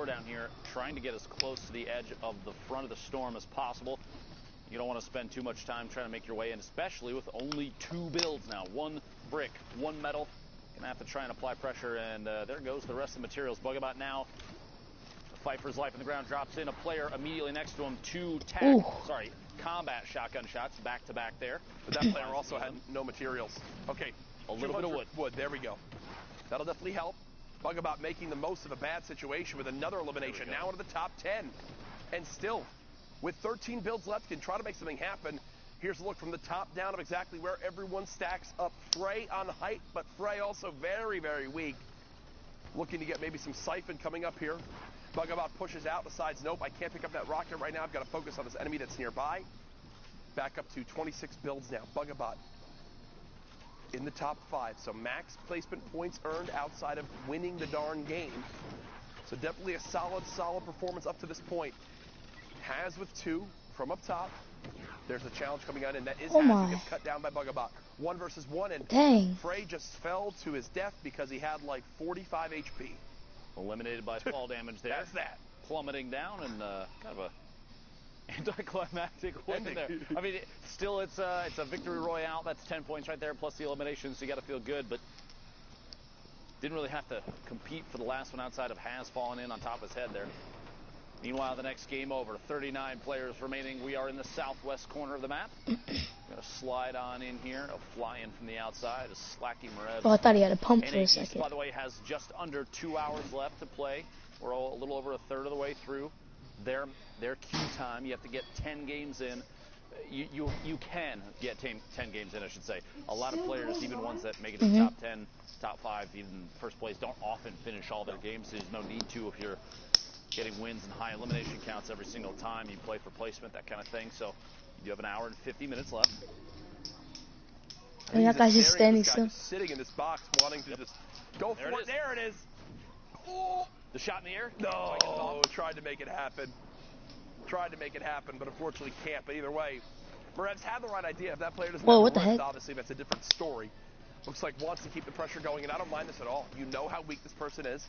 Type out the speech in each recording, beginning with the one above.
tower down here, trying to get as close to the edge of the front of the storm as possible. You don't want to spend too much time trying to make your way in, especially with only 2 builds now. 1 brick, 1 metal. Gonna have to try and apply pressure, and there goes the rest of the materials. Bugabot now, fight for his life on the ground, drops in a player immediately next to him. 2 combat shotgun shots back to back there. But that player also had no materials. Okay, a little bit of wood. There we go. That'll definitely help. Bugabot making the most of a bad situation with another elimination. Now into the top 10. And still, with 13 builds left, can try to make something happen. Here's a look from the top down of exactly where everyone stacks up. Frey on height, but Frey also very, very weak. Looking to get maybe some siphon coming up here. Bugabot pushes out, decides, nope, I can't pick up that rocket right now. I've got to focus on this enemy that's nearby. Back up to 26 builds now. Bugabot in the top 5. So max placement points earned outside of winning the darn game. So definitely a solid performance up to this point. Has with 2 from up top. There's a challenge coming on, and that is Has, who gets cut down by Bugabot. 1 versus 1, and dang. Frey just fell to his death because he had like 45 HP. Eliminated by fall damage there. That's that. Plummeting down, and kind of a anticlimactic win there. I mean, still, it's a victory royale. That's 10 points right there, plus the eliminations. So you got to feel good, but didn't really have to compete for the last one outside of Has falling in on top of his head there. Meanwhile, the next game over. 39 players remaining. We are in the southwest corner of the map. Gonna slide on in here. A fly in from the outside. A slacking Merev. Oh, I thought he had a pump for a second. By the way, has just under 2 hours left to play. We're a little over a third of the way through their queue time. You have to get 10 games in. You can get 10 games in, I should say. A lot of players, even ones that make it to the top 10, top 5, even first place, don't often finish all their games. There's no need to if you're getting wins and high elimination counts every single time you play for placement, that kind of thing. So you have an hour and 50 minutes left. And that guy's just standing still. Sitting in this box, wanting to just go for it. There it is. Oh, the shot in the air. No, tried to make it happen. Tried to make it happen, but unfortunately can't. But either way, Merev's had the right idea. If that player doesn't what the heck? Obviously that's a different story. Looks like wants to keep the pressure going, and I don't mind this at all. You know how weak this person is.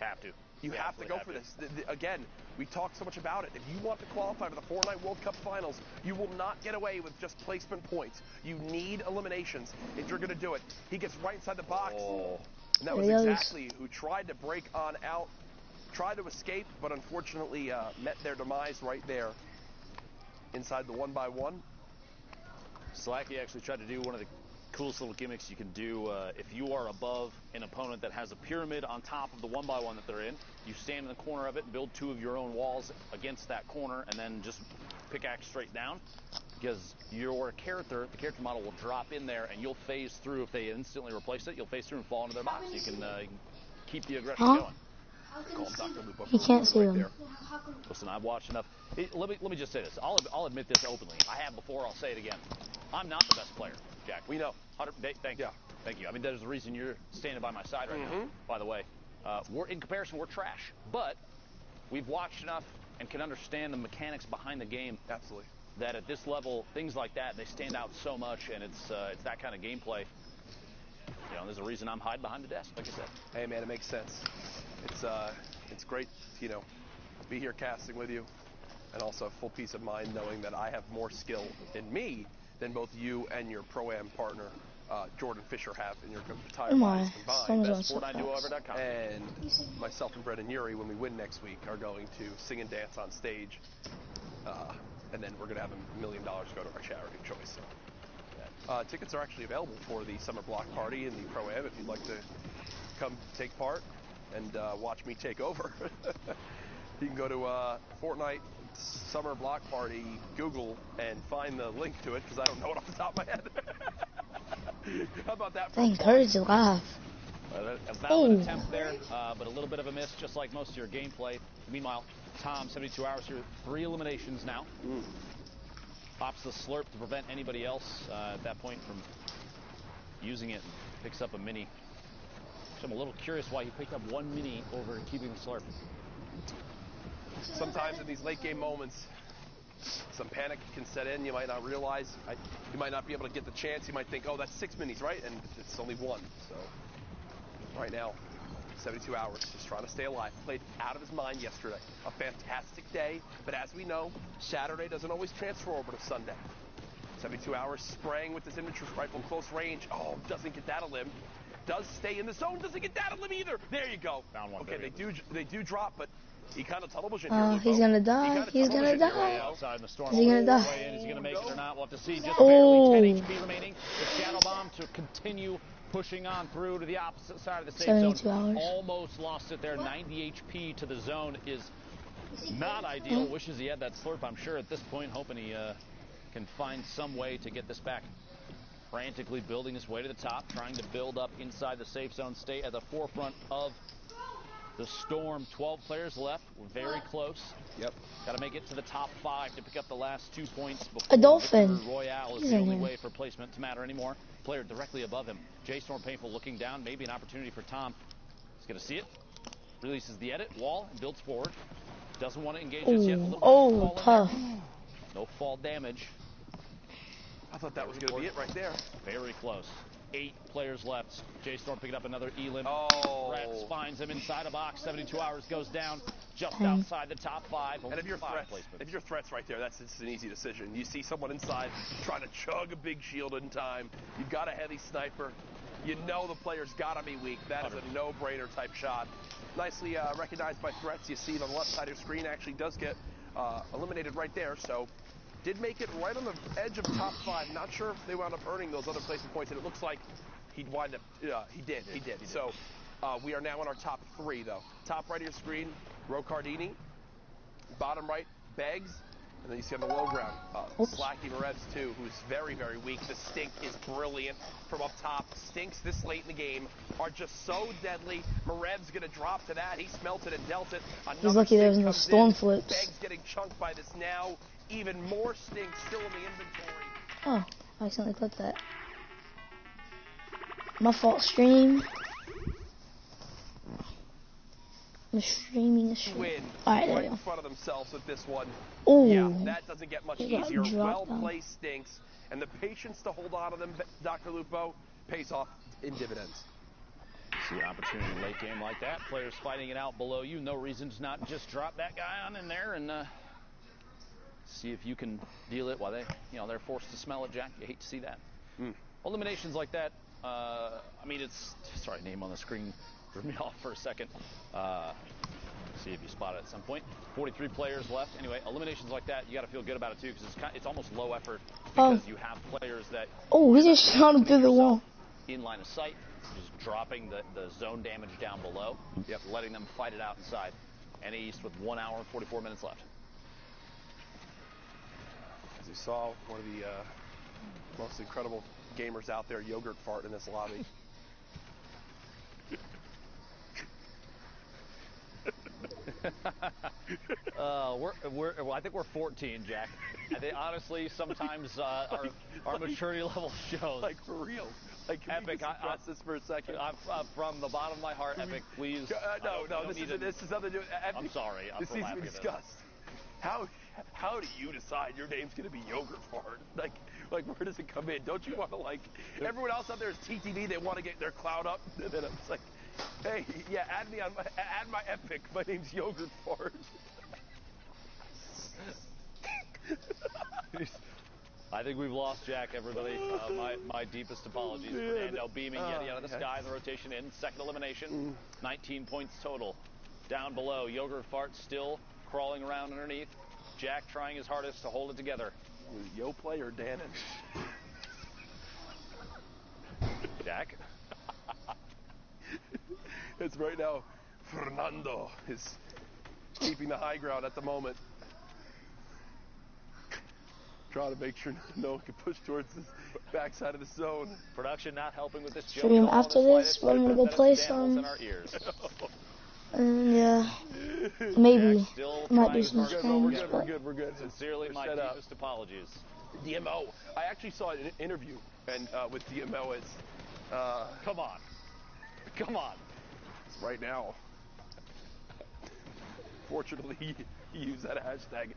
Have to. You have to go for this. Again, we talked so much about it. If you want to qualify for the Fortnite World Cup Finals, you will not get away with just placement points. You need eliminations if you're going to do it. He gets right inside the box. And that was exactly who tried to break on out, tried to escape, but unfortunately met their demise right there inside the 1x1. Slacky actually tried to do one of the coolest little gimmicks you can do. If you are above an opponent that has a pyramid on top of the 1x1 that they're in, you stand in the corner of it and build 2 of your own walls against that corner, and then just pickaxe straight down, because your character, the character model, will drop in there and you'll phase through. If they instantly replace it, you'll phase through and fall into their box. You can keep the aggression going. He can't see him. Listen, I've watched enough. Let me just say this. I'll admit this openly. I have before. I'll say it again. I'm not the best player, Jack. We know. Thank you. Thank you. I mean, there's a reason you're standing by my side right now. By the way, in comparison, we're trash. But we've watched enough and can understand the mechanics behind the game. Absolutely. That at this level, things like that, they stand out so much, and it's that kind of gameplay. You know, there's a reason I'm hiding behind the desk, like I said. Hey, man, it makes sense. It's great, you know, be here casting with you, and also full peace of mind knowing that I have more skill in me than both you and your Pro-Am partner, Jordan Fisher, have in your entire bodies combined. Best492ever.com. And myself and Brendan Urie, when we win next week, are going to sing and dance on stage, and then we're going to have $1 million go to our charity of choice. So. Tickets are actually available for the summer block party and the Pro-Am if you'd like to come take part and watch me take over. You can go to Fortnite Summer Block Party, Google, and find the link to it, because I don't know it off the top of my head. How about that? I encourage you to laugh. A valid attempt there, but a little bit of a miss, just like most of your gameplay. Meanwhile, Tom, 72 hours here, 3 eliminations now. Pops the slurp to prevent anybody else at that point from using it, and picks up a mini. So I'm a little curious why he picked up 1 mini over keeping the slurp. Sometimes in these late game moments, some panic can set in. You might not realize, you might not be able to get the chance. You might think, oh, that's 6 minis, right? And it's only 1. So right now, 72 hours, just trying to stay alive. Played out of his mind yesterday. A fantastic day, but as we know, Saturday doesn't always transfer over to Sunday. 72 hours spraying with this Inventress rifle close range. Oh, doesn't get that a limb. Does stay in the zone, doesn't get that a limb either. There you go. Found one. Okay, they do drop, but he kind of tunnel vision here. Oh, he's gonna die. He's gonna die. Outside in the storm. Is he gonna die? Is he gonna make it or not? We'll have to see. Just Oh. barely 10 HP remaining. The Shadow Bomb to continue pushing on through to the opposite side of the safe 72 zone. hours. Almost lost it there. 90 HP to the zone is not ideal. Wishes he had that slurp, I'm sure, at this point, hoping he can find some way to get this back. Frantically building his way to the top, trying to build up inside the safe zone, stay at the forefront of the storm. 12 players left. We're very close. Yep. Got to make it to the top 5 to pick up the last 2 points before A dolphin. Victory Royale is He's the in only here. way for placement to matter anymore. Player directly above him. J Storm Painful looking down. Maybe an opportunity for Tom. He's going to see it. Releases the edit wall and builds forward. Doesn't want to engage us yet. A little Oh, fall in tough. there. No fall damage. I thought that was going to be it right there. Very close. 8 players left. J Storm picking up another elim. Oh. Rats finds him inside a box. 72 hours goes down just outside the top 5. And if you're placements. threats right there, that's an easy decision. You see someone inside trying to chug a big shield in time. You've got a heavy sniper. You know the player's got to be weak. That is a no-brainer type shot. Nicely recognized by threats. You see it on the left side of your screen. Actually does get eliminated right there. So did make it right on the edge of top 5. Not sure if they wound up earning those other placement points. And it looks like he'd wind up. He did. So we are now in our top 3, though. Top right of your screen, Rocardini. Bottom right, Beggs. And then you see on the low ground, Slacky Marevs, too, who's very, very weak. The Stink is brilliant from up top. Stinks this late in the game are just so deadly. Marev's going to drop to that. He smelt it and dealt it. He's lucky there was no storm flips. Beggs getting chunked by this now. Even more Stink still in the inventory. Oh, I accidentally clicked that. My fault, stream. I'm streaming a stream. Win Alright, there right we in go. front of themselves with this one. Oh, Yeah, that doesn't get much He got easier. dropped Well-placed Stinks. And the patience to hold on to them, Dr. Lupo, pays off in dividends. See an opportunity late game like that. Players fighting it out below you. No reason to not just drop that guy on in there and see if you can deal it while they're forced to smell it, Jack. You hate to see that. Eliminations like that, I mean, it's, sorry, name on the screen threw me off for a second. See if you spot it at some point. 43 players left. Anyway, eliminations like that, you got to feel good about it too, because it's almost low effort because you have players that oh, he just shot him through the wall. in line of sight, just dropping the zone damage down below. Yep, letting them fight it out inside. NA East with 1 hour and 44 minutes left. As you saw, one of the most incredible gamers out there, Yogurt Fart, in this lobby. I think we're 14, Jack. I think honestly, sometimes our maturity level shows. Like, for real. Like, can we Epic, just address this for a second? From the bottom of my heart, Epic, please. This is nothing to do. Epic, I'm sorry. This needs to be discussed. How do you decide your name's going to be Yogurt Fart? Like, where does it come in? Don't you want to, like, everyone else out there is TTV, they want to get their clout up, and then it's like, hey, yeah, add my Epic. My name's Yogurt Fart. I think we've lost Jack, everybody. My deepest apologies. Fernando beaming Yeti out of the sky. The rotation in. Second elimination. 19 points total. Down below, Yogurt Fart still crawling around underneath. Jack trying his hardest to hold it together. Yo play or Dannon? Jack? It's right now. Fernando is keeping the high ground at the moment. Trying to make sure no one can push towards the backside of the zone. Production not helping with this joke. Stream after this, but I'm gonna go play some. In our ears. And yeah, maybe Still might do trying some his hardest. streams. We're good. Sincerely, my Shut up. deepest apologies. DMO. I actually saw an interview and with DMO as Come on. right now. Fortunately, he used that hashtag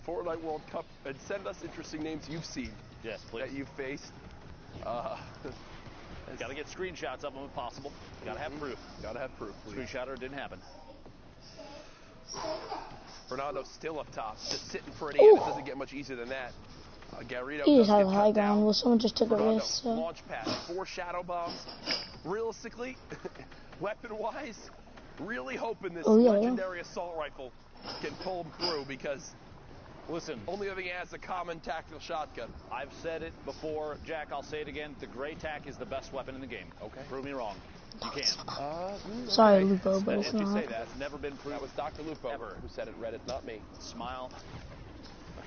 Fortnite World Cup and send us interesting names you've seen. Yes, please. That you've faced. Got to get screenshots of them if possible. Got to have proof. Got to have proof, please. Screenshotter didn't happen. Fernando still up top, just sitting pretty, and it doesn't get much easier than that. Garrido He does just had get a cut high down. ground. Well, someone just took a Fernando, risk. So. launch pad, 4 shadow bombs. Realistically, weapon-wise, really hoping this legendary assault rifle can pull him through because, listen, only other thing he has is a common tactical shotgun. I've said it before, Jack. I'll say it again. The Gray Tac is the best weapon in the game. Okay. Prove me wrong. You can. Sorry, Lupo, but If it's you not. say that, it's never been proved. That was Dr. Lupo Ever. who said it, Reddit, not me. Smile.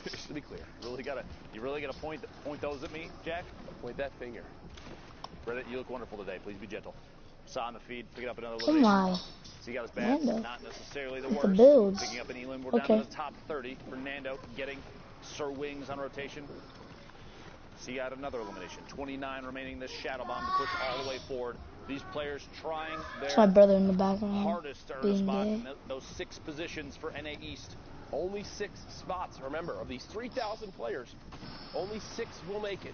Just to be clear. You really gotta point those at me, Jack? Point that finger. Reddit, you look wonderful today. Please be gentle. Saw on the feed, picking up another Oh elimination. my. So you got his bats, Nando. not necessarily the With worst. the builds. Picking up an Elam. We're down to the top 30. Fernando getting Sir Wings on rotation. So you got another elimination. 29 remaining. This shadow bomb to push all the way forward. These players trying their It's my brother in the background. hardest to earn a being spot gay. in those 6 positions for NA East. Only 6 spots, remember, of these 3,000 players, only 6 will make it.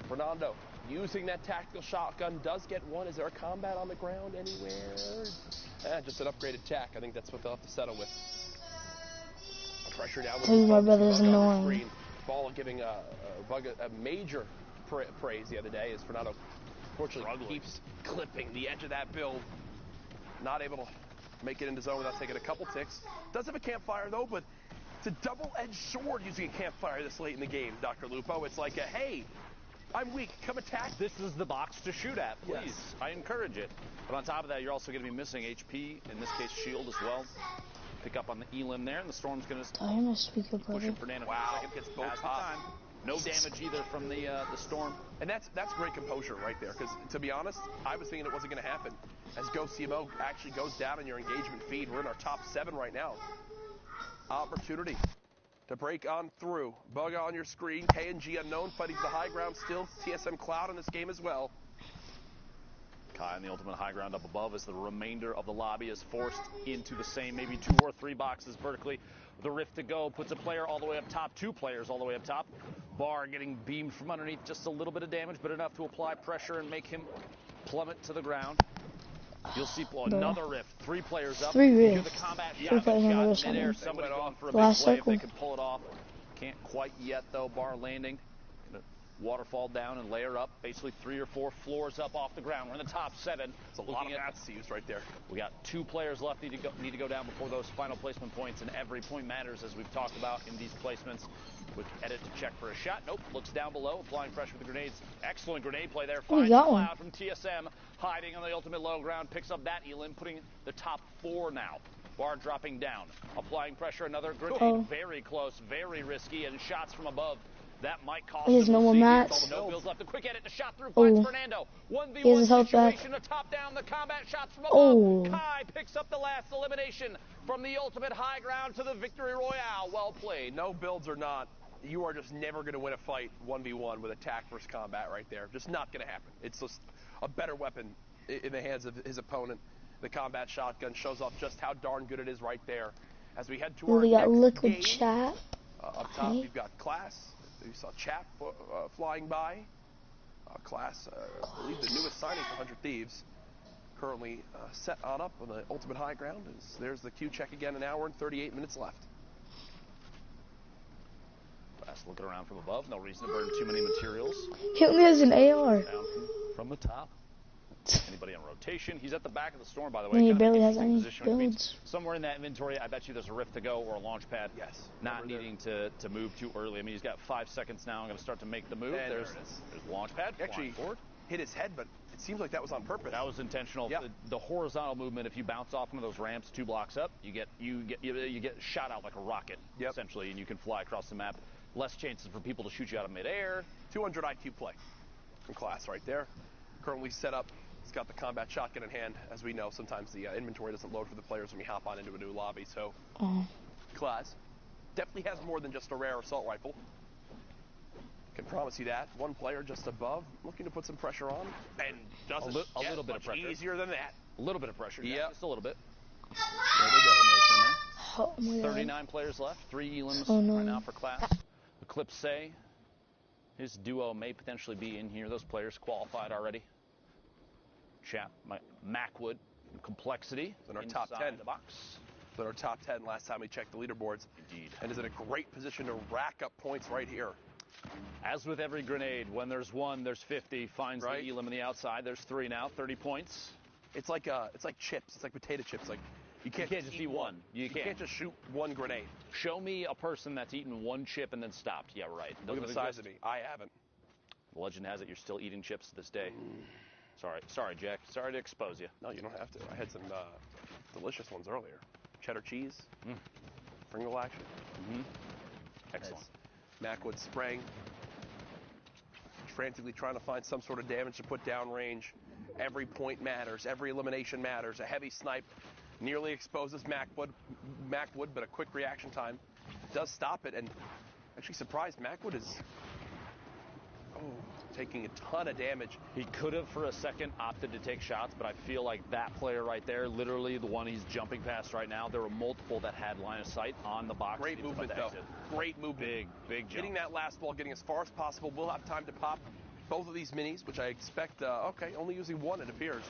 Fernando, using that tactical shotgun, does get one. Is there a combat on the ground anywhere? Just an upgraded tac. I think that's what they'll have to settle with. Pressure down with Ooh, the my folks. brother's Bug on the annoying. screen. Ball giving Bug a major praise the other day as Fernando unfortunately keeps clipping the edge of that build. Not able to make it into zone without taking a couple ticks. Does have a campfire though, but it's a double-edged sword using a campfire this late in the game, Dr. Lupo. It's like a, hey, I'm weak, come attack. This is the box to shoot at, please. Yes. I encourage it. But on top of that, you're also going to be missing HP, in this case shield as well. Pick up on the Elim there, and the Storm's going to I hear my speaker, brother. pushing Fernando. Wow, Second gets both has the top. time. No damage either from the Storm. And that's great composure right there, because to be honest, I was thinking it wasn't going to happen. As Go CMO actually goes down in your engagement feed, we're in our top 7 right now. Opportunity to break on through. Bug on your screen. KNG unknown fighting for the high ground still. TSM Cloud in this game as well. Kai on the ultimate high ground up above as the remainder of the lobby is forced into the same maybe 2 or 3 boxes vertically. The rift to go puts a player all the way up top, 2 players all the way up top. Bar getting beamed from underneath, just a little bit of damage, but enough to apply pressure and make him plummet to the ground. You'll see another rift, 3 players up. 3 You hear rifts. the combat 3 shot players on the in midair. roof. Somebody going for a Last big play if circle. they can pull it off. Can't quite yet though. Bar landing. Waterfall down and layer up, basically 3 or 4 floors up off the ground. We're in the top 7. It's a lot of mats to use right there. We got 2 players left need to go down before those final placement points, and every point matters as we've talked about in these placements. Quick edit to check for a shot. Nope, looks down below, applying pressure with the grenades. Excellent grenade play there. Finds got one. Cloud from TSM, hiding on the ultimate low ground, picks up that Elim, putting the top 4 now. Bar dropping down, applying pressure, another grenade, Oh. very close, very risky, and shots from above. That might cost He has him. no We'll more see. mats. No bills left. A quick edit. The shot through Oh. finds Fernando. He has 1v1 his health back. situation. A top down. The combat shots from above. Oh. Kai picks up the last elimination from the ultimate high ground to the victory royale. Well played. No builds or not, you are just never going to win a fight 1v1 with attack versus combat right there. Just not going to happen. It's just a better weapon in the hands of his opponent. The combat shotgun shows off just how darn good it is right there. As we head to our We got next liquid game, chat. up top, we've got Class. You saw Chap flying by. Class, I believe the newest signing for 100 Thieves. Currently set on up on the ultimate high ground. There's the Q check again, an hour and 38 minutes left. Fast looking around from above. No reason to burn too many materials. He only has an AR. Down from the top. Anybody on rotation? He's at the back of the Storm, by the way. And he Kind of barely has interesting any position, which means builds. somewhere in that inventory, I bet you there's a rift to go or a launch pad. Yes. Not over there. needing to move too early. I mean, he's got 5 seconds now. I'm going to start to make the move. And there There's it is. launch pad. Actually Flying forward. hit his head, but it seems like that was on purpose. That was intentional. Yep. The horizontal movement, if you bounce off one of those ramps 2 blocks up, you get shot out like a rocket, Yep. essentially, and you can fly across the map. Less chances for people to shoot you out of midair. 200 IQ play from Class right there. Currently set up. He's got the combat shotgun in hand. As we know, sometimes the inventory doesn't load for the players when we hop on into a new lobby. So, Oh. Class definitely has more than just a rare assault rifle. Can promise you that. One player just above, looking to put some pressure on, and doesn't A get little bit much of pressure. easier than that. A little bit of pressure. Yeah, Yep. just a little bit. There we go. Elimination there. Oh my god. 39 players left. 3 Elims Oh, no. right now for Class. Eclipse, his duo may potentially be in here. Those players qualified already. Macwood, complexity in our top 10. The box. In our top 10 last time we checked the leaderboards. Indeed. And is in a great position to rack up points right here. As with every grenade, when there's one, there's 50. Finds right. the Elam in the outside. There's 3 now, 30 points. It's like chips. It's like potato chips. Like you can't just eat one. You can't just shoot one grenade. Show me a person that's eaten one chip and then stopped. Yeah, right. Look at the size of me. I haven't. The legend has it you're still eating chips to this day. Sorry, Jack. Sorry to expose you. No, you don't have to. I had some delicious ones earlier. Cheddar cheese, Pringle action. Excellent. Macwood spraying, frantically trying to find some sort of damage to put down range. Every point matters. Every elimination matters. A heavy snipe nearly exposes Macwood, but a quick reaction time does stop it. And actually surprised, Macwood is taking a ton of damage. He could have, for a second, opted to take shots, but I feel like that player right there, literally the one he's jumping past right now, there were multiple that had line of sight on the box. Great movement, though. Great movement. Big jump. Getting that last ball, getting as far as possible. We'll have time to pop both of these minis, which I expect, only using one, it appears.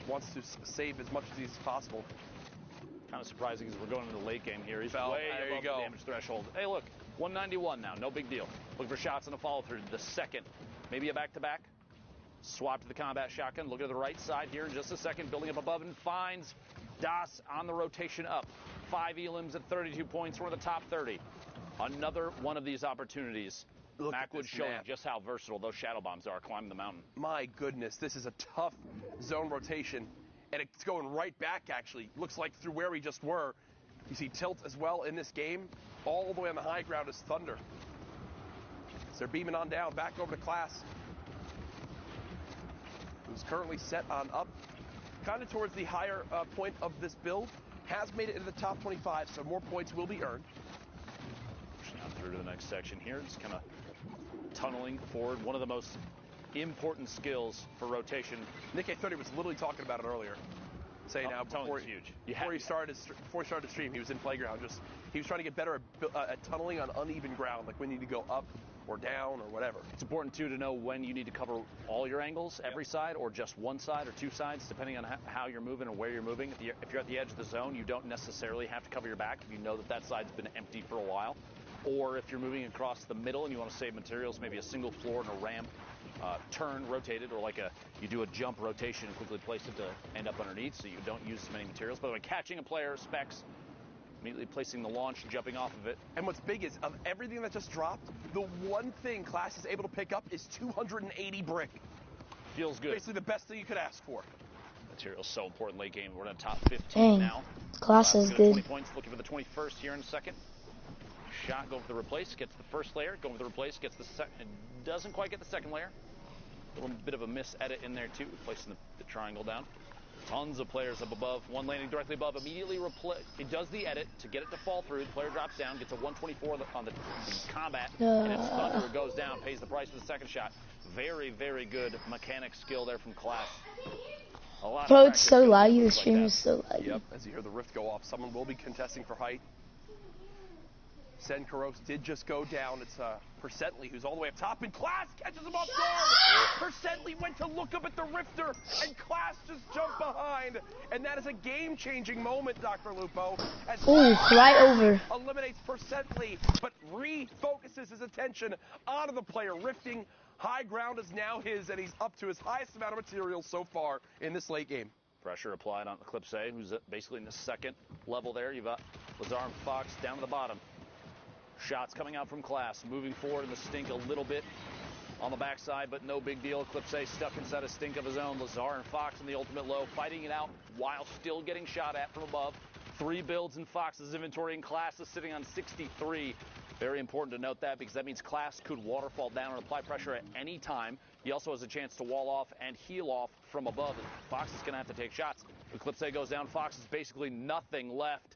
Wants to save as much of these as possible. Kind of surprising because we're going into the late game here. He's way there above the damage threshold. Hey, look, 191 now. No big deal. Looking for shots on a follow-through. The second. Maybe a back-to-back. Swap to the combat shotgun. Look at the right side here in just a second. Building up above and finds Das on the rotation up. 5 Elams at 32 points. We're in the top 30. Another one of these opportunities. Macwood showing just how versatile those shadow bombs are climbing the mountain. My goodness, this is a tough zone rotation. And it's going right back, actually. Looks like through where we just were. You see Tilt as well in this game. All the way on the high ground is Thunder. So they're beaming on down, back over to Class, who's currently set on up, kind of towards the higher point of this build. Has made it into the top 25, so more points will be earned. Pushing on through to the next section here, just kind of tunneling forward. One of the most important skills for rotation. Nick A30 was literally talking about it earlier, saying now before he started the stream, he was in Playground. He was trying to get better at tunneling on uneven ground, like when you need to go up or down or whatever. It's important too to know when you need to cover all your angles, every side, or just one side or two sides, depending on how you're moving and where you're moving. If you're at the edge of the zone, you don't necessarily have to cover your back if you know that side's been empty for a while. Or if you're moving across the middle and you want to save materials, maybe a single floor and a ramp, turn rotated, or you do a jump rotation and quickly place it to end up underneath so you don't use as many materials. By the way, catching a player, specs, immediately placing the launch, jumping off of it. And what's big is, of everything that just dropped, the one thing Class is able to pick up is 280 brick. Feels good. Basically the best thing you could ask for. Material's so important late game. We're in the top 15 now. Class is good. 20 points, looking for the 21st here in a second. Shot, going for the replace, gets the first layer, going for the replace, gets the second, doesn't quite get the second layer. A little bit of a miss edit in there too, placing the triangle down. Tons of players up above, one landing directly above, immediately it does the edit to get it to fall through. The player drops down, gets a 124 on the combat, and it's Thunder who goes down, pays the price for the second shot. Very, very good mechanic skill there from Class. Bro, it's so laggy, the stream is so laggy. Yep, as you hear the rift go off, someone will be contesting for height. Senkaros did just go down. It's Percently who's all the way up top, and Class catches him off guard. Percently went to look up at the Rifter, and Class just jumped behind. And that is a game-changing moment, Dr. Lupo. As right over. Eliminates Percently, but refocuses his attention onto the player. Rifting high ground is now his, and he's up to his highest amount of material so far in this late game. Pressure applied on Eclipse A, who's basically in the second level there. You've got Lazar and Fox down to the bottom. Shots coming out from Class, moving forward in the stink a little bit on the backside, but no big deal. Eclipse A stuck inside a stink of his own. Lazar and Fox in the ultimate low, fighting it out while still getting shot at from above. 3 builds in Fox's inventory, and Class is sitting on 63. Very important to note that, because that means Class could waterfall down and apply pressure at any time. He also has a chance to wall off and heal off from above, and Fox is going to have to take shots. Eclipse A goes down. Fox is basically nothing left.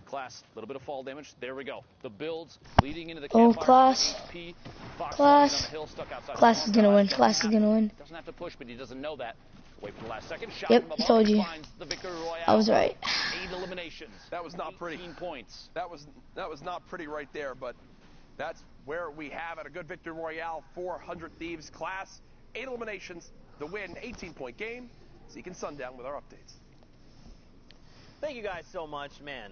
Class, a little bit of fall damage. There we go. The builds leading into the campfire. Class. HP. Fox Class. on the hill, stuck outside. Class is going to win. Class is going to win. Doesn't have to push, but he doesn't know that. Wait for the last second. Shot Yep, from above. told you. Finds the victory royale. I was right. 8 eliminations. That was not pretty. 18 points. That was not pretty right there, but that's where we have it. A good victory royale for 100 Thieves. Class, 8 eliminations. The win, 18-point game. Zeke and Sundown with our updates. Thank you guys so much, man.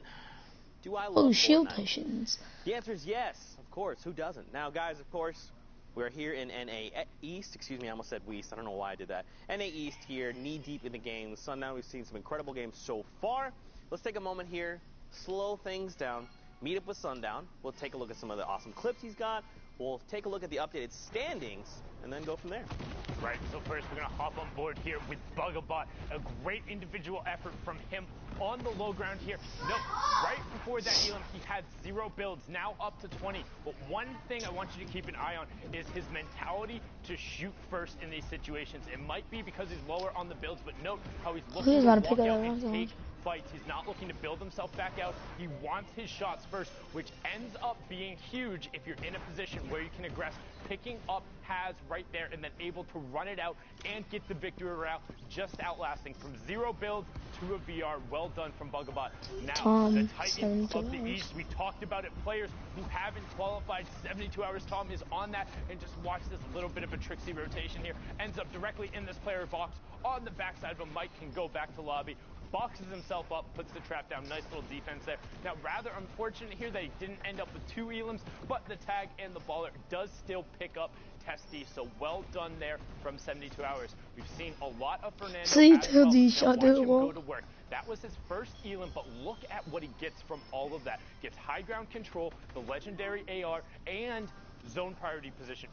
Do I love shield Fortnite? potions. The answer is yes, of course. Who doesn't? Now, guys, of course, we're here in NA East. Excuse me, I almost said West. I don't know why I did that. NA East here, knee-deep in the game. With Sundown, we've seen some incredible games so far. Let's take a moment here, slow things down, meet up with Sundown. We'll take a look at some of the awesome clips he's got. We'll take a look at the updated standings, and then go from there. Right, so first we're going to hop on board here with Bugabot. A great individual effort from him on the low ground here. No, right before that Elam, he had 0 builds, now up to 20. But one thing I want you to keep an eye on is his mentality to shoot first in these situations. It might be because he's lower on the builds, but note how he's looking to walk out and take fights. He's not looking to build himself back out. He wants his shots first, which ends up being huge if you're in a position where you can aggress, picking up Has right there and then able to run it out and get the victory route, just outlasting from 0 builds to a VR. Well done from Bugabot. Now, the Titans of the East, we talked about it. Players who haven't qualified 72 hours. Tom is on that, and just watch this little bit of a tricksy rotation here. Ends up directly in this player box on the backside of a Mike, can go back to lobby. Boxes himself up, puts the trap down. Nice little defense there. Now, rather unfortunate here that he didn't end up with 2 Elams, but the tag and the baller does still pick up Testy, so well done there from 72 hours. We've seen a lot of Fernando go to work. That was his first Elam, but look at what he gets from all of that. Gets high ground control, the legendary AR, and zone priority position.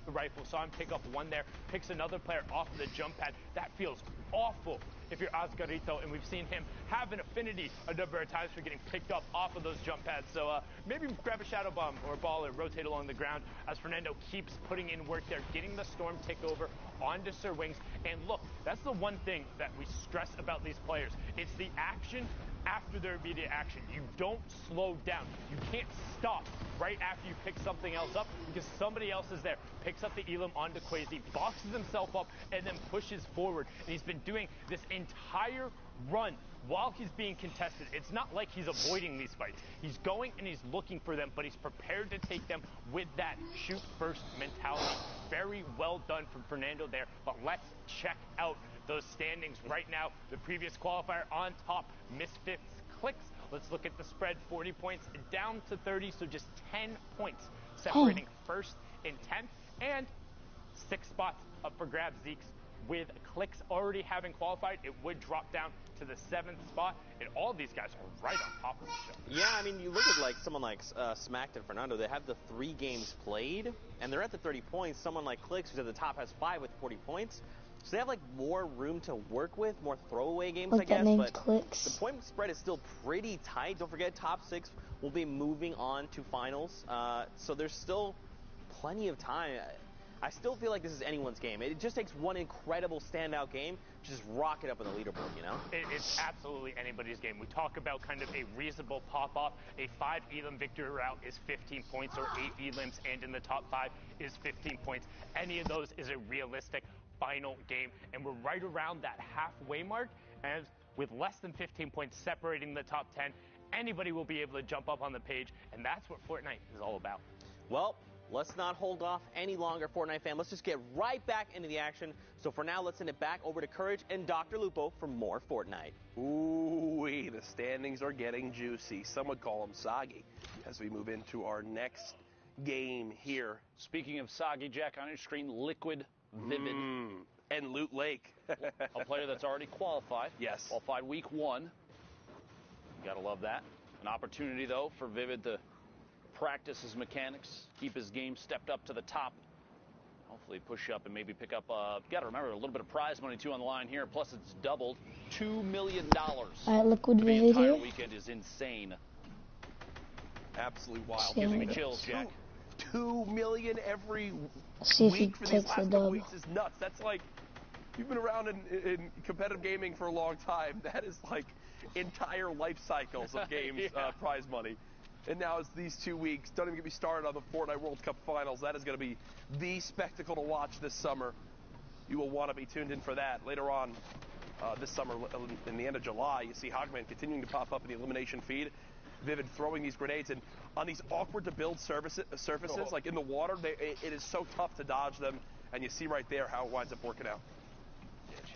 Rifle, saw him pick up 1 there, picks another player off of the jump pad. That feels awful if you're Oscarito, and we've seen him have an affinity a number of times for getting picked up off of those jump pads. So maybe grab a shadow bomb or a ball and rotate along the ground as Fernando keeps putting in work there, getting the storm tick over onto Sir Wings. And look, that's the one thing that we stress about these players. It's the action after their immediate action. You don't slow down. You can't stop right after you pick something else up because somebody else is there. Picks up the Elam onto Quasi, boxes himself up, and then pushes forward. And he's been doing this entire run while he's being contested. It's not like he's avoiding these fights. He's going and he's looking for them, but he's prepared to take them with that shoot first mentality. Very well done from Fernando there, but let's check out those standings right now. The previous qualifier on top, Misfits Clicks. Let's look at the spread, 40 points down to 30, so just 10 points separating first and 10th, and 6 spots up for grabs. Zeke's with Clicks already having qualified, it would drop down to the 7th spot, and all these guys are right on top of each other. Yeah, I mean, you look at like someone like Smacked and Fernando, they have the 3 games played, and they're at the 30 points. Someone like Clicks, who's at the top, has 5 with 40 points. So they have like more room to work with, more throwaway games, I guess. But Clicks. The point spread is still pretty tight. Don't forget, top 6 will be moving on to finals. So there's still plenty of time. I still feel like this is anyone's game. It just takes one incredible standout game to just rock it up in the leaderboard, you know? It's absolutely anybody's game. We talk about kind of a reasonable pop-off. A 5 Elam victory route is 15 points, or 8 Elams, and in the top 5 is 15 points. Any of those is a realistic final game, and we're right around that halfway mark, and with less than 15 points separating the top 10, anybody will be able to jump up on the page, and that's what Fortnite is all about. Well, let's not hold off any longer, Fortnite fam. Let's just get right back into the action. So for now, let's send it back over to Courage and Dr. Lupo for more Fortnite. Ooh-wee, the standings are getting juicy. Some would call them soggy as we move into our next game here. Speaking of soggy, Jack, on your screen, Liquid Vivid. And Loot Lake. A player that's already qualified. Yes. Qualified week 1. You gotta love that. An opportunity, though, for Vivid to practice his mechanics, keep his game stepped up to the top. Hopefully push up and maybe pick up, you gotta remember, a little bit of prize money, too, on the line here. Plus, it's doubled. $2 million. Liquid the Vivid entire here. weekend is insane. Absolutely wild. Gives me chills, Jack. $2 million every week for these last couple weeks is nuts. That's like, you've been around in competitive gaming for a long time. That is like entire life cycles of games, prize money. And now it's these 2 weeks. Don't even get me started on the Fortnite World Cup Finals. That is going to be the spectacle to watch this summer. You will want to be tuned in for that. Later on this summer, in the end of July, you see Hogman continuing to pop up in the elimination feed. Vivid throwing these grenades, and on these awkward to build surfaces, like in the water, it is so tough to dodge them, and you see right there how it winds up working out.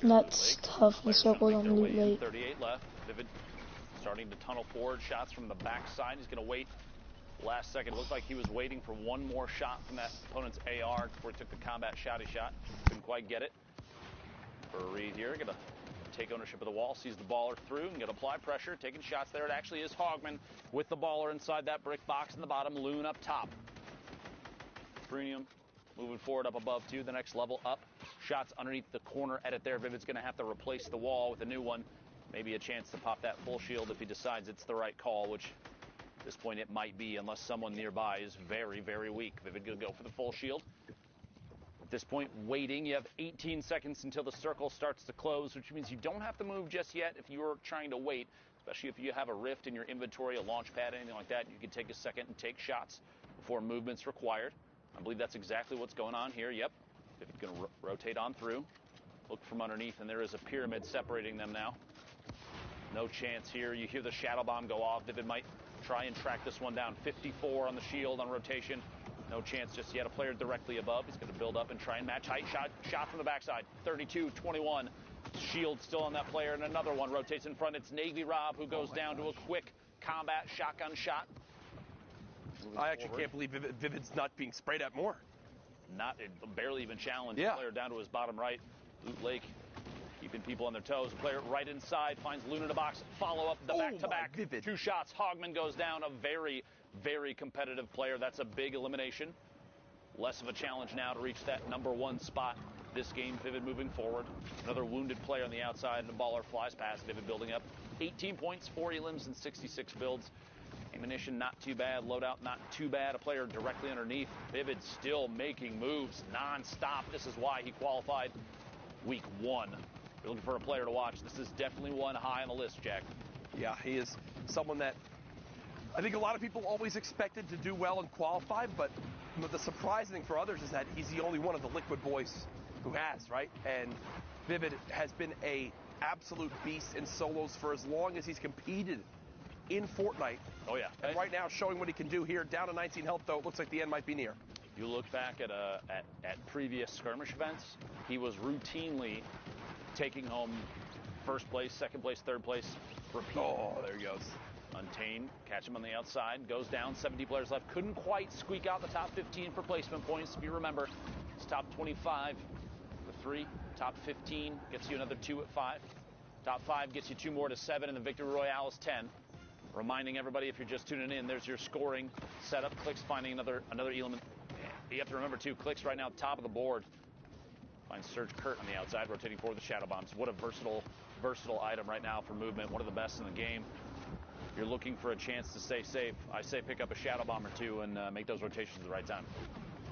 That's tough. We circled on Loot Lake. 38 left. Vivid starting to tunnel forward. Shots from the backside. He's going to wait. Last second, looked like he was waiting for one more shot from that opponent's AR before he took the combat shotty shot. Couldn't quite get it. For a read here, going to take ownership of the wall, sees the baller through, and going to apply pressure, taking shots there. It actually is Hogman with the baller inside that brick box in the bottom, Loon up top. Premium moving forward up above too, the next level up. Shots underneath the corner edit there. Vivid's going to have to replace the wall with a new one. Maybe a chance to pop that full shield if he decides it's the right call, which at this point it might be, unless someone nearby is very, very weak. Vivid going to go for the full shield. At this point, waiting. You have 18 seconds until the circle starts to close, which means you don't have to move just yet if you're trying to wait, especially if you have a rift in your inventory, a launch pad, anything like that. You can take a second and take shots before movement's required. I believe that's exactly what's going on here. Yep. Vivid's going to rotate on through. Look from underneath, and there is a pyramid separating them now. No chance here. You hear the shadow bomb go off. Vivid might try and track this one down. 54 on the shield on rotation. No chance just yet. A player directly above. He's going to build up and try and match height. Shot from the backside. 32-21. Shield still on that player, and another one rotates in front. It's Navy Rob who goes down to a quick combat shotgun shot. I actually can't believe Vivid's not being sprayed at more. Barely even challenged. Yeah. The player down to his bottom right. Loot Lake keeping people on their toes. The player right inside finds Loon in a box. Follow up the back-to-back. Two shots. Hogman goes down. A very, very competitive player. That's a big elimination. Less of a challenge now to reach that #1 spot this game. Vivid moving forward. Another wounded player on the outside, and the baller flies past. Vivid building up 18 points, 4 elims, and 66 builds. Ammunition not too bad. Loadout not too bad. A player directly underneath. Vivid still making moves non-stop. This is why he qualified week 1. You're looking for a player to watch. This is definitely one high on the list, Jack. Yeah, he is someone that I think a lot of people always expected to do well and qualify, but the surprising thing for others is that he's the only one of the Liquid boys who has, right? And Vivid has been a absolute beast in solos for as long as he's competed in Fortnite. Oh, yeah. And right now showing what he can do here. Down to 19 health, though. It looks like the end might be near. If you look back at previous skirmish events, he was routinely taking home first place, second place, third place, repeat. Oh, there he goes. Untamed, catch him on the outside, goes down, 70 players left. Couldn't quite squeak out the top 15 for placement points. If you remember, it's top 25 for 3, top 15 gets you another 2 at 5. Top 5 gets you 2 more to 7, and the Victory Royale is 10. Reminding everybody, if you're just tuning in, there's your scoring setup. Clicks finding another element. You have to remember, too, Clicks right now top of the board. Finds Surge Kurt on the outside, rotating forward the shadow bombs. What a versatile item right now for movement. One of the best in the game. You're looking for a chance to stay safe. I say pick up a shadow bomb or 2 and make those rotations at the right time.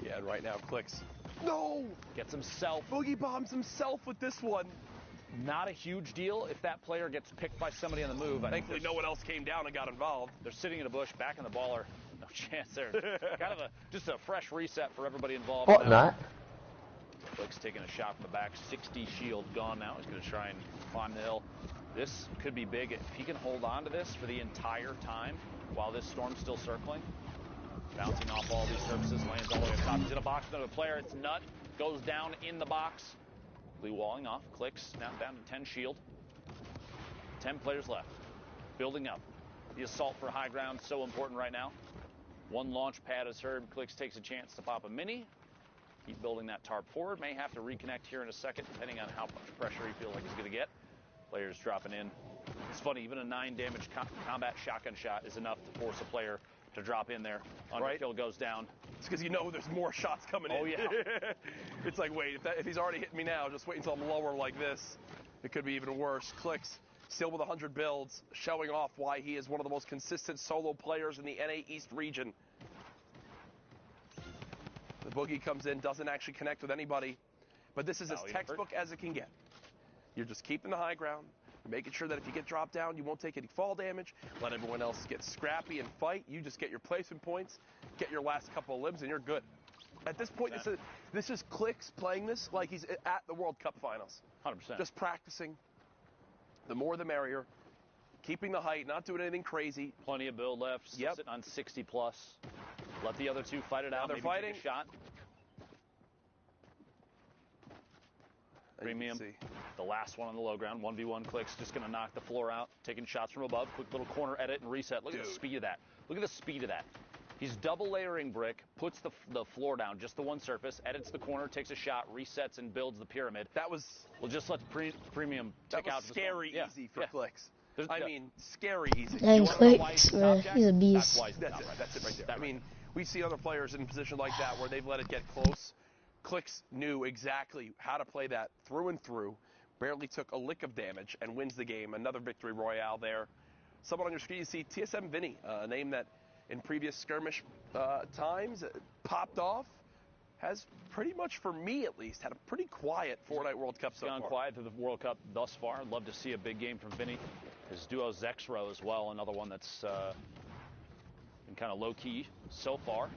Yeah, and right now, Clicks. No! Gets himself. Boogie bombs himself with this one. Not a huge deal if that player gets picked by somebody on the move. Thankfully, no one else came down and got involved. They're sitting in a bush, back in the baller. No chance there. Kind of just a fresh reset for everybody involved. Fortnite. Clicks taking a shot from the back. 60 shield gone now. He's going to try and climb the hill. This could be big if he can hold on to this for the entire time while this storm's still circling. Bouncing off all these surfaces, lands all the way up top. He's in a box with another player. It's Nut. Goes down in the box. Walling off. Clicks now down to 10 shield. 10 players left. Building up. The assault for high ground so important right now. 1 launch pad is heard. Clicks takes a chance to pop a mini. Keep building that tarp forward. May have to reconnect here in a second, depending on how much pressure he feels like he's going to get. Players dropping in. It's funny, even a 9 damage combat shotgun shot is enough to force a player to drop in there. Underkill goes down. It's because you know there's more shots coming in. Oh, yeah. It's like, wait, if he's already hitting me now, just wait until I'm lower like this. It could be even worse. Clicks, still with 100 builds, showing off why he is one of the most consistent solo players in the NA East region. The Boogie comes in, doesn't actually connect with anybody, but this is as textbook as it can get. You're just keeping the high ground. You're making sure that if you get dropped down, you won't take any fall damage. Let everyone else get scrappy and fight. You just get your placement points, get your last couple of limbs, and you're good. At this point, this is Clicks playing this like he's at the World Cup Finals. 100%. Just practicing. The more the merrier. keeping the height, not doing anything crazy. Plenty of build left. Still Yep. sitting on 60 plus. Let the other two fight it out. They're Maybe fighting. Take a shot. Premium, the last one on the low ground. 1v1 clicks, just going to knock the floor out. Taking shots from above. Quick little corner edit and reset. Look at the speed of that. Look at the speed of that. He's double layering brick, puts the floor down, just the one surface, edits the corner, takes a shot, resets, and builds the pyramid. That was... We'll just let the premium That tick was out. scary easy for Clicks. There's- I yeah. mean, scary easy. And wanna know why Clicks, he's the bro, top, Jack? he's a That's beast. why he's the That's top it. right That's it right there. That I mean, we see other players in a position like that where they've let it get close. Clicks knew exactly how to play that through and through. Barely took a lick of damage and wins the game. Another victory royale there. Someone on your screen, you see TSM Vinny, a name that in previous skirmish times popped off. Has pretty much, for me at least, had a pretty quiet Fortnite World Cup so gone far. quiet through the World Cup thus far. I'd love to see a big game from Vinny. His duo Zexro as well, another one that's been kind of low-key so far.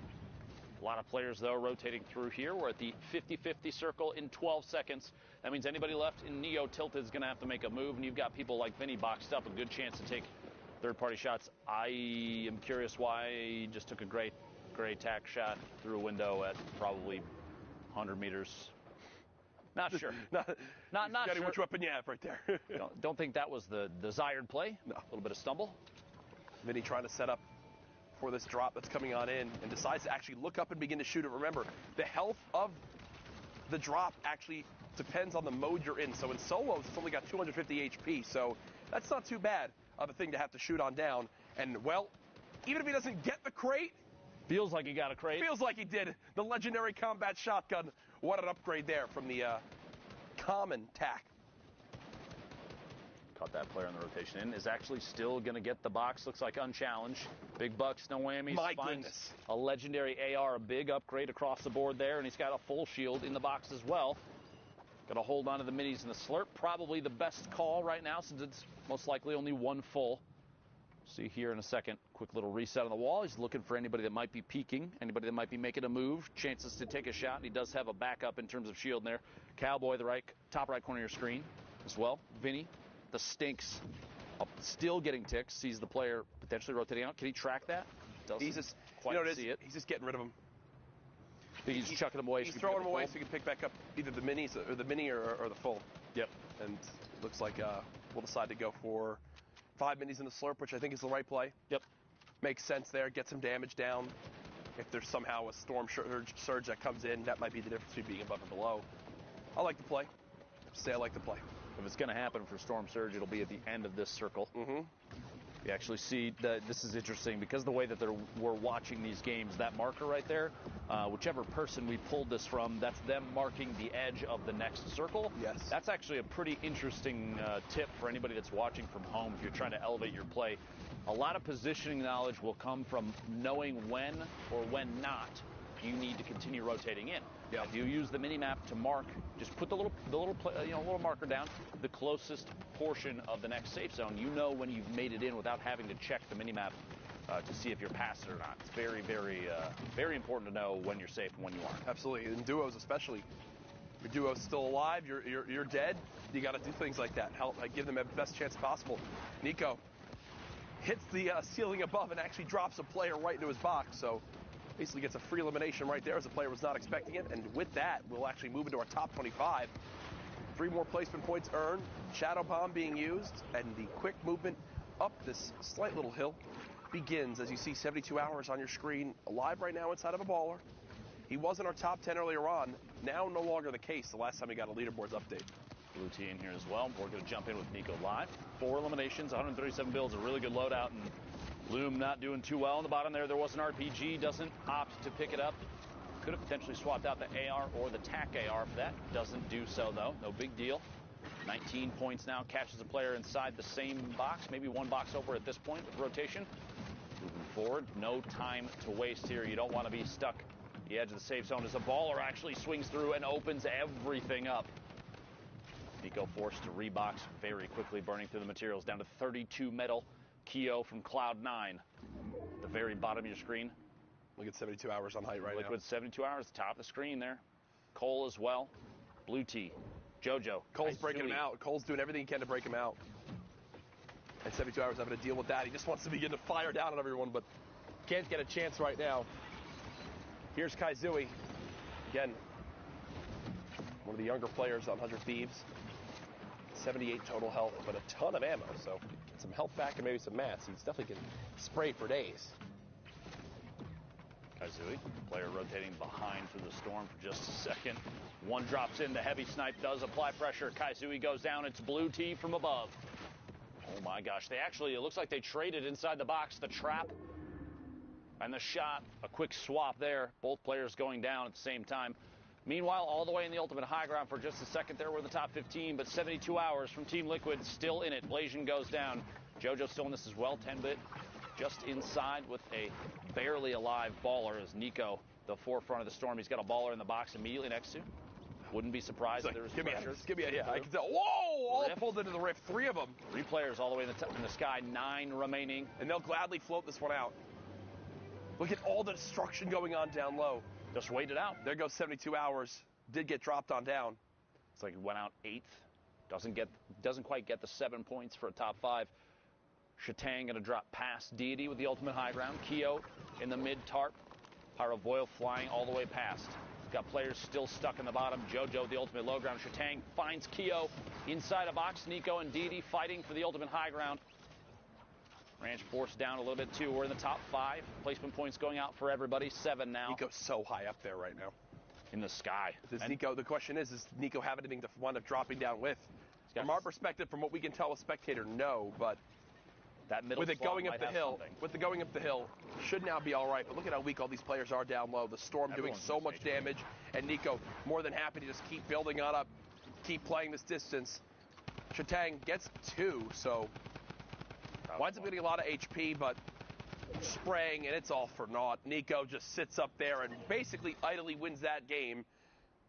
A lot of players, though, rotating through here. We're at the 50-50 circle in 12 seconds. That means anybody left in Neo Tilted is going to have to make a move, and you've got people like Vinny boxed up, a good chance to take third-party shots. I am curious why he just took a great tack shot through a window at probably 100 meters. Not sure. Not Depending sure. which weapon you have right there. Don't think that was the desired play. No. A little bit of stumble. Vinny trying to set up for this drop that's coming on in and decides to actually look up and begin to shoot it. Remember, the health of the drop actually depends on the mode you're in. So in solos, it's only got 250 HP. So that's not too bad of a thing to have to shoot on down. And, well, even if he doesn't get the crate, Feels like he got a crate. feels like he did. The legendary combat shotgun. What an upgrade there from the common tack. Caught that player in the rotation in. Is actually still going to get the box. Looks like unchallenged. Big bucks, no whammies. My Finds goodness. a legendary AR, a big upgrade across the board there, and he's got a full shield in the box as well. Got to hold on to the minis and the slurp. Probably the best call right now since it's most likely only one full. See here in a second. Quick little reset on the wall. He's looking for anybody that might be peeking, anybody that might be making a move, chances to take a shot. And he does have a backup in terms of shield in there. Cowboy, the top right corner of your screen as well. Vinny, the stinks, up, still getting ticks. Sees the player potentially rotating out. Can he track that? Doesn't He's just, quite you know what it see is? it. He's just getting rid of them. Think he's chucking them away. He's so he can throwing pick them up away the so he can pick back up either the minis or the mini or the full. Yep. And looks like we'll decide to go for 5 minis in the slurp, which I think is the right play. Yep. Makes sense there. Get some damage down. If there's somehow a storm surge that comes in, that might be the difference between being above and below. I like the play. Say I like the play. If it's going to happen for Storm Surge, it'll be at the end of this circle. Mm-hmm. You actually see that this is interesting because the way that we're watching these games, that marker right there, whichever person we pulled this from, that's them marking the edge of the next circle. Yes. That's actually a pretty interesting tip for anybody that's watching from home if you're trying to elevate your play. A lot of positioning knowledge will come from knowing when or when not you need to continue rotating in. Yeah. If you use the mini map to mark, just put the little marker down, the closest portion of the next safe zone. You know when you've made it in without having to check the mini map to see if you're past it or not. It's very, very important to know when you're safe and when you aren't. Absolutely. In duos especially. Your duo's still alive, you're dead. You got to do things like that. Help give them the best chance possible. Nico hits the ceiling above and actually drops a player right into his box. So basically gets a free elimination right there as the player was not expecting it. And with that, we'll actually move into our top 25. 3 more placement points earned. Shadow Bomb being used. And the quick movement up this slight little hill begins as you see 72 Hours on your screen. Alive right now inside of a baller. He was in our top 10 earlier on. Now no longer the case the last time we got a leaderboards update. Blue T in here as well. We're going to jump in with Nico live. 4 eliminations, 137 builds, a really good loadout, and Loom not doing too well on the bottom there. There was an RPG, doesn't opt to pick it up. Could have potentially swapped out the AR or the TAC AR for that. Doesn't do so, though. No big deal. 19 points now. Catches a player inside the same box, maybe one box over at this point with rotation. Moving forward, no time to waste here. You don't want to be stuck at the edge of the safe zone as a baller actually swings through and opens everything up. Nico forced to rebox very quickly, burning through the materials. Down to 32 metal. Keo from Cloud9. At the very bottom of your screen. Look at 72 Hours on height right Liquid now. 72 Hours, top of the screen there. Cole as well. Blue T. Jojo. Cole's breaking him out. Cole's doing everything he can to break him out. And 72 Hours having to deal with that. He just wants to begin to fire down on everyone, but can't get a chance right now. Here's Kaizui. Again, one of the younger players on 100 Thieves. 78 total health, but a ton of ammo, so get some health back and maybe some mats. He's definitely can spray for days. Kaizui, player rotating behind for the Storm for just a second. One drops in, the heavy snipe does apply pressure. Kaizui goes down, it's blue T from above. Oh my gosh, it looks like they traded inside the box, the trap and the shot. A quick swap there, both players going down at the same time. Meanwhile, all the way in the ultimate high ground for just a second there, we're the top 15, but 72 Hours from Team Liquid still in it. Blasian goes down. JoJo still in this as well, 10-bit. Just inside with a barely alive baller as Nico, the forefront of the Storm. He's got a baller in the box immediately next to. Wouldn't be surprised if there was pressure. I can tell. Whoa! All pulled into the rift. 3 of them. 3 players all the way in the sky. 9 remaining. And they'll gladly float this one out. Look at all the destruction going on down low. Just wait it out. There goes 72 Hours. Did get dropped on down. It's like it went out 8th. Doesn't quite get the 7 points for a top 5. Shatang going to drop past Deity with the ultimate high ground. Keo in the mid tarp. Pyrovoil flying all the way past. Got players still stuck in the bottom. JoJo, the ultimate low ground. Shatang finds Keo inside a box. Nico and Deity fighting for the ultimate high ground. Ranch forced down a little bit too. We're in the top 5. Placement points going out for everybody. 7 now. Nico's so high up there right now. In the sky. Nico, the question is, does Nico have anything to wind up dropping down with? From our perspective, from what we can tell a spectator, no, but that middle with it going up the hill, should now be all right. But look at how weak all these players are down low. The Storm doing so much damage, and Nico more than happy to just keep building on up, keep playing this distance. Shatang gets 2, so winds up getting a lot of HP, but spraying, and it's all for naught. Nico just sits up there and basically idly wins that game.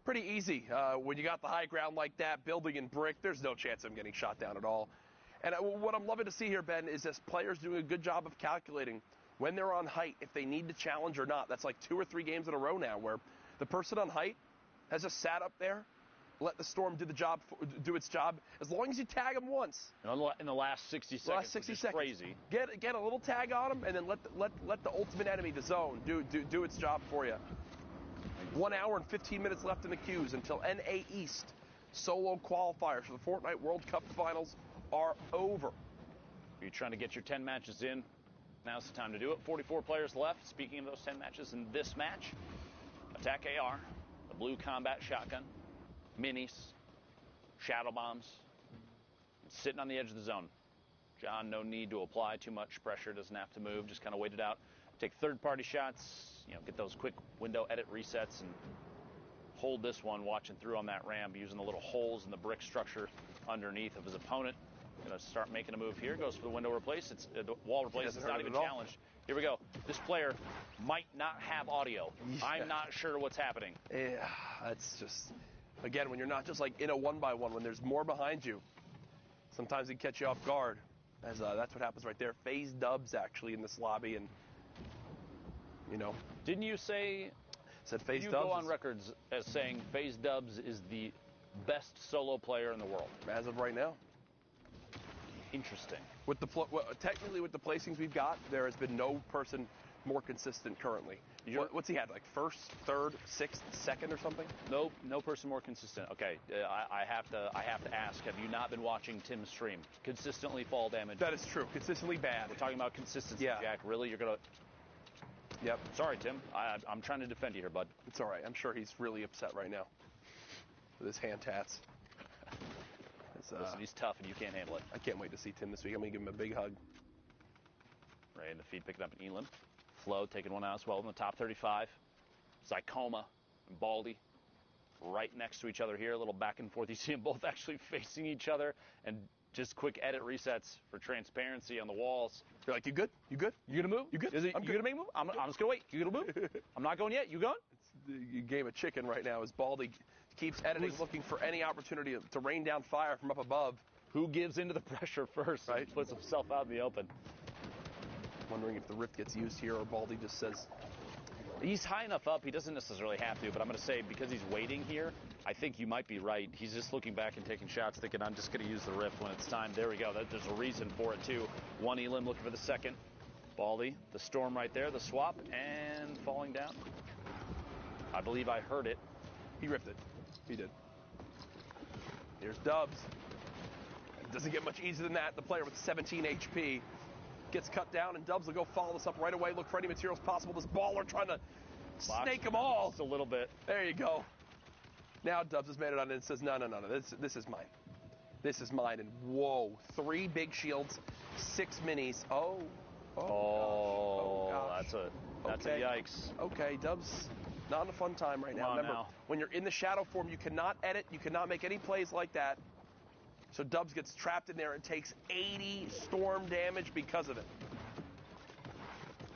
Pretty easy. When you got the high ground like that, building in brick, there's no chance of him getting shot down at all. And what I'm loving to see here, Ben, is this players doing a good job of calculating when they're on height, if they need to challenge or not. That's like 2 or 3 games in a row now where the person on height has just sat up there, let the Storm do its job, as long as you tag them once. In the last 60 seconds, which is crazy. Get a little tag on them, and then let the ultimate enemy, the zone, do its job for you. 1 hour and 15 minutes left in the queues until NA East solo qualifiers for the Fortnite World Cup Finals are over. You're trying to get your 10 matches in. Now's the time to do it. 44 players left. Speaking of those 10 matches in this match, Attack AR, the blue combat shotgun, minis, shadow bombs, sitting on the edge of the zone. John, no need to apply too much pressure. Doesn't have to move. Just kind of wait it out. Take third-party shots. Get those quick window edit resets and hold this one. Watching through on that ramp, using the little holes in the brick structure underneath of his opponent. Going to start making a move here. Goes for the window replace. It's the wall replace. It's not even challenged. Here we go. This player might not have audio. Yeah. I'm not sure what's happening. Yeah, that's just, again, when you're not just like in a 1-by-1, when there's more behind you, sometimes it catch you off guard. As that's what happens right there. FaZe Dubs actually in this lobby, and Didn't you say? Said FaZe you Dubs. Go on records as saying FaZe Dubs is the best solo player in the world as of right now. Interesting. With technically with the placings we've got, there has been no person more consistent currently. What's he had, like first, third, sixth, second, or something? Nope, no person more consistent. Okay, I have to ask. Have you not been watching Tim's stream? Consistently fall damage. That is true. Consistently bad. We're talking about consistency, yeah. Jack. Really, you're gonna? Yep. Sorry, Tim. I'm trying to defend you here, bud. It's all right. I'm sure he's really upset right now with his hand tats. Listen, he's tough, and you can't handle it. I can't wait to see Tim this week. I'm going to give him a big hug. Ray in the feed picking up an Elam. Flo taking one out as well in the top 35. Zycoma and Baldy right next to each other here. A little back and forth. You see them both actually facing each other, and just quick edit resets for transparency on the walls. You're like, you good? You good? You gonna move? You good? You gonna make a move? I'm just gonna wait. You gonna move? I'm not going yet. You going? It's the game of chicken right now as Baldy keeps editing, looking for any opportunity to rain down fire from up above. Who gives into the pressure first, right? Puts himself out in the open. Wondering if the rift gets used here or Baldy just says, He's high enough up, he doesn't necessarily have to, but I'm going to say because he's waiting here, I think you might be right. He's just looking back and taking shots, thinking, I'm just going to use the rift when it's time. There we go. There's a reason for it, too. One Elam looking for the second. Baldy, the storm right there, the swap, and falling down. I believe I heard it. He ripped it. He did. Here's Dubs. It doesn't get much easier than that. The player with 17 HP gets cut down, and Dubs will go follow this up right away. Look for any materials possible. This baller trying to snake them all. Just a little bit. There you go. Now Dubs has made it on and says, no. This is mine. This is mine. And whoa, 3 big shields, 6 minis. Oh, gosh. That's a yikes. Okay, Dubs, not in a fun time right now. Remember, when you're in the shadow form, you cannot edit. You cannot make any plays like that. So Dubs gets trapped in there and takes 80 storm damage because of it.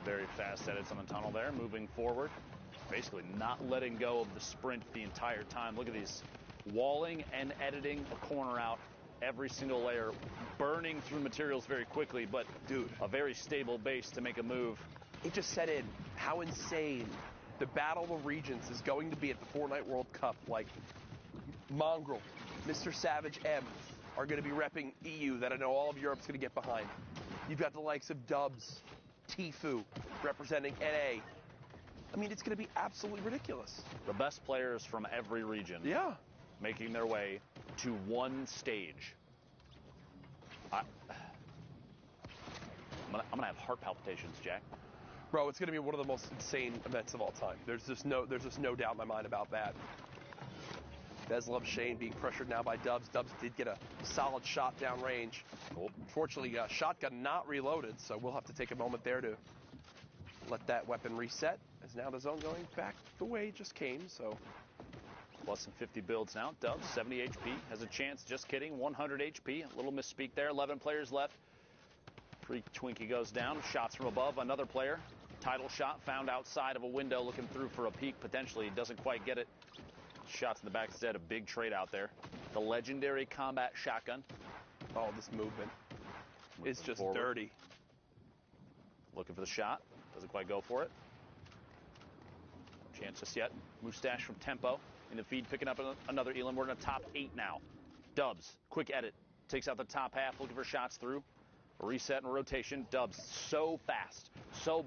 Very fast edits on the tunnel there, moving forward. Basically not letting go of the sprint the entire time. Look at these. Walling and editing a corner out every single layer. Burning through materials very quickly, but dude, a very stable base to make a move. It just set in how insane the Battle of Regions is going to be at the Fortnite World Cup. Like, Mongrel, Mr. Savage M are going to be repping EU that I know all of Europe's going to get behind. You've got the likes of Dubs, Tfue representing NA. I mean, it's going to be absolutely ridiculous. The best players from every region. Yeah. Making their way to one stage. I'm gonna have heart palpitations, Jack. Bro, it's going to be one of the most insane events of all time. There's just no doubt in my mind about that. Bezlov Shane being pressured now by Dubs. Dubs did get a solid shot downrange. Unfortunately, shotgun not reloaded, so we'll have to take a moment there to let that weapon reset. As now the zone going back the way it just came, so. Plus than 50 builds now. Dubs, 70 HP, has a chance. Just kidding, 100 HP. A little misspeak there. 11 players left. Freak Twinkie goes down. Shots from above. Another player. Title shot found outside of a window, looking through for a peek. Potentially doesn't quite get it. Shots in the back instead. A big trade out there. The legendary combat shotgun. Oh, this movement is just forward. Dirty. Looking for the shot. Doesn't quite go for it. No chance just yet. Mustache from Tempo in the feed, picking up another Elam. We're in a top 8 now. Dubs, quick edit. Takes out the top half, looking for shots through. A reset and a rotation. Dubs so fast. So